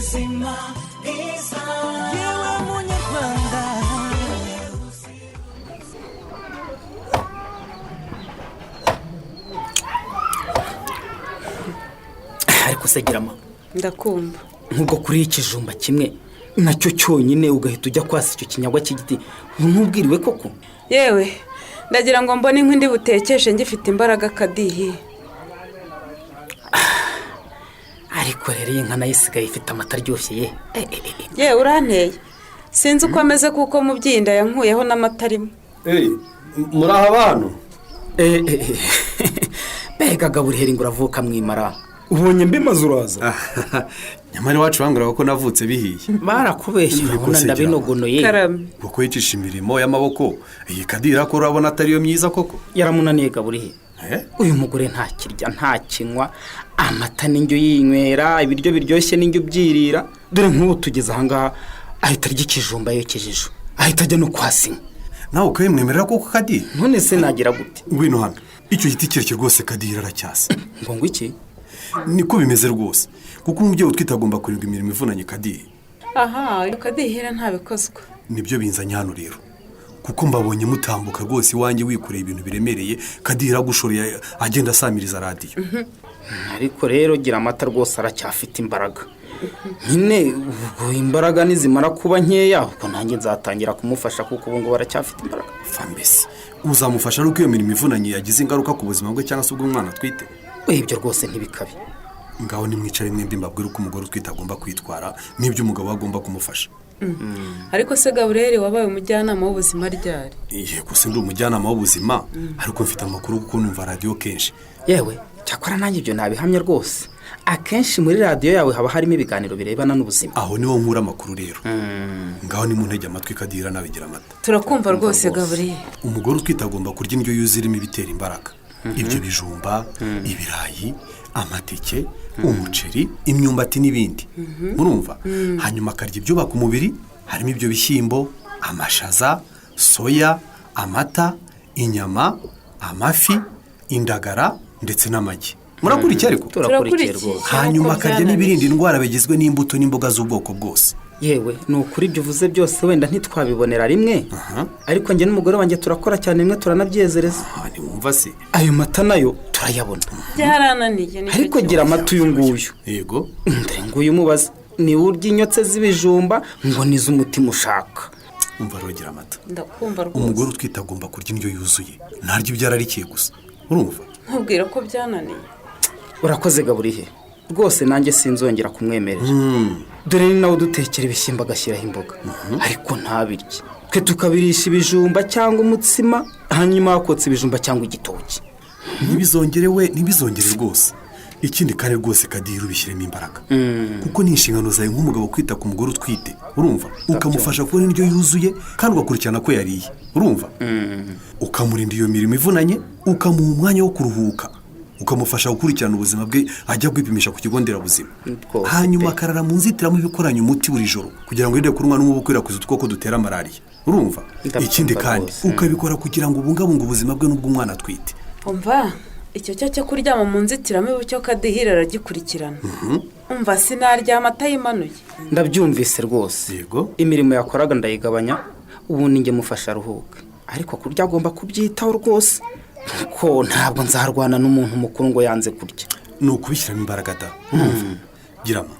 ubuzima bwiza yewe munyarwanda. ariko se girama ndakumva nk'ubwo kuri ikijumba kimwe nacyo cyonyine ugahita ujya kwasa icyo kinyagwa cy'igiti ntubwiriwe koko. yewe ndagira ngo mbone inkwi ndi butekeshe ngifite imbaraga kadihi. ariko rero iyi nka nayo isigaye ifite amata aryoshye ye. yewe uranteye sinzi uko ameze kuko mu byinda yankuyeho n'amata arimo. muri aha bantu mbega gaburiheri ngo uravuka mwimara ubonye mbimaze uraza. nyamara iwacu bambwiraga ko navutse bihiye. barakubeshye urabona ndabinogonoye kuko yicisha imirimo y'amaboko iyi kadira ko urabona atari yo myiza koko. yaramunaniye gaburiheri. uyu mugore ntakirya ntakinywa amata n'indyo yinywera ibiryo biryoshye n'indyo byirira dore nk'ubu tugeze ahangaha ahita arya ikijumba yokeje ejo ahita ajya no kwasinya. nawe ukabimwemerera koko kadira? none se nagira gute? ngwino hano icyo giti kireke rwose kadira aracyasa. ngo iki? niko bimeze rwose kuko umubyeyi utwite agomba kurindwa imirimo ivunanye kadira. aha iyo kadihera ntabikozwa. nibyo binzanye hano rero kuko mbabonye mutambuka rwose iwanjye wikoreye ibintu biremereye kadira agushoreye agenda asamiriza radiyo. ariko rero gira amata rwose aracyafite imbaraga nyine ubwo imbaraga nizimara kuba nkeya ubwo nanjye nzatangira kumufasha kuko ubu ngubu aracyafite imbaraga. mbese uzamufasha nuko iyo mirimo ivunanye yagize ingaruka ku buzima bwe cyangwa se ubw'umwana atwite? ibyo rwose ntibikabe. ngaho nimwicare mwembi mbabwire uko umugore utwite agomba kwitwara n'ibyo umugabo agomba kumufasha. ariko se gaburiheri wabaye umujyanama w'ubuzima ryari? yego se ndi umujyanama w'ubuzima ariko mfite amakuru kuko numva radiyo kenshi. yewe cyakora nanjye ibyo nabihamya rwose akenshi muri radiyo yawe haba harimo ibiganiro birebana n'ubuzima. aho niho nkura amakuru rero. ngaho nimuntege amatwi kadira nawe gira amata. turakumva rwose gaburiheri. umugore utwite agomba kurya indyo yuzuye irimo ibitera imbaraga. ibyo bijumba ibirayi amateke umuceri imyumbati n'ibindi murumva. hanyuma akarya ibyubaka umubiri harimo ibyo bishyimbo amashaza soya amata inyama amafi indagara ndetse n'amagi. murakurikiye ariko? turakurikiye rwose. hanyuma akarya n'ibirinda indwara bigizwe n'imbuto n'imboga z'ubwoko bwose. yewe ni ukuri ibyo uvuze byose wenda ntitwabibonera rimwe ariko njye n'umugore wanjye turakora cyane rimwe turanabyezereza. ntiwumva se ayo mata nayo turayabona. byarananiye ariko gira amata uyu nguyu. yego dore nguyu umubaza niwe urya inyotse z'ibijumba ngo nizo umutima ushaka. umva rero gira amata. ndakumva rwose. umugore utwite agomba kurya indyo yuzuye ntaryo ibyararikiye gusa urumva. nkubwira ko byananiye. urakoze gaburiheri rwose nanjye sinzongera kumwemerera. dore ni nawe udutekera ibishyimbo agashyiraho imboga ariko ntabirye twe tukabirisha ibijumba cyangwa umutsima hanyuma hakotsa ibijumba cyangwa igitoki. ntibizongere rwose. ikindi kandi rwose kadira ubishyiremo imbaraga kuko ni inshingano zawe nk'umugabo kwita ku mugore utwite urumva ukamufasha kubona indyo yuzuye kandi ugakurikirana ko yariye urumva. ukamurinda iyo mirimo ivunanye ukamuha umwanya wo kuruhuka ukamufasha gukurikirana ubuzima bwe ajya kwipimisha ku kigo nderabuzima. hanyuma akarara mu nzitiramibu ikoranye umuti buri joro kugira ngo yirinde kurumwa n'umubu ukwirakwiza udukoko dutera malariya urumva. ikindi kandi ukabikora kugira ngo ubungabunge ubuzima bwe n'ubw'umwana atwite. umva icyo cyo kuryama mu nzitiramibu cyo kadihira aragikurikirana. umva sinaryama atayimanuye. ndabyumvise rwose. yego imirimo yakoraga ndayigabanya ubundi njye mufasha aruhuke ariko kurya agomba kubyitaho rwose kuko ntabwo nzarwana n'umuntu mukuru ngo yanze kurya. ni ukubishyiramo imbaraga da girama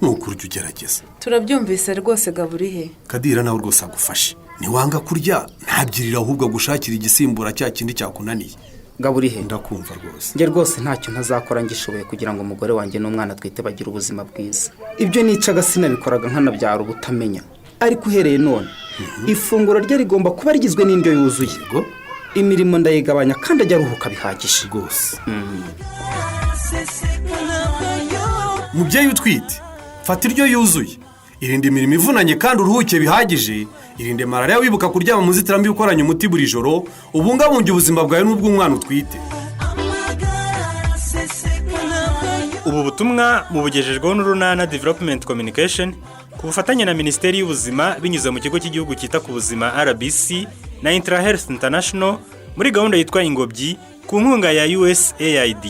ni ukurya ugerageza. turabyumvise rwose gaburiheri. kadira nawe rwose agufashe niwanga kurya ntabyirira ahubwo agushakira igisimbura cya kindi cyakunaniye. gaburiheri ndakumva rwose. njye rwose ntacyo ntazakora ngishoboye kugira ngo umugore wanjye n'umwana twite bagire ubuzima bwiza. ibyo nicaga sinabikoraga nkanabyara ubutamenya ariko uhereye none ifunguro rye rigomba kuba rigizwe n'indyo yuzuye. imirimo ndayigabanya kandi ajya aruhuka bihagije rwose. mubyeyi utwite fata indyo yuzuye irinde imirimo ivunanye kandi uruhuke bihagije. irinde malariya wibuka kuryama mu nzitiramibu ikoranye umuti buri joro ubungabunge ubuzima bwawe n'ubw'umwana utwite. ubu butumwa mubugejejweho n'urunana Development Communication ku bufatanye na Minisiteri y'Ubuzima binyuze mu kigo cy'igihugu cyita ku buzima RBC na Intra Health International muri gahunda yitwa Ingobyi ku nkunga ya USAID.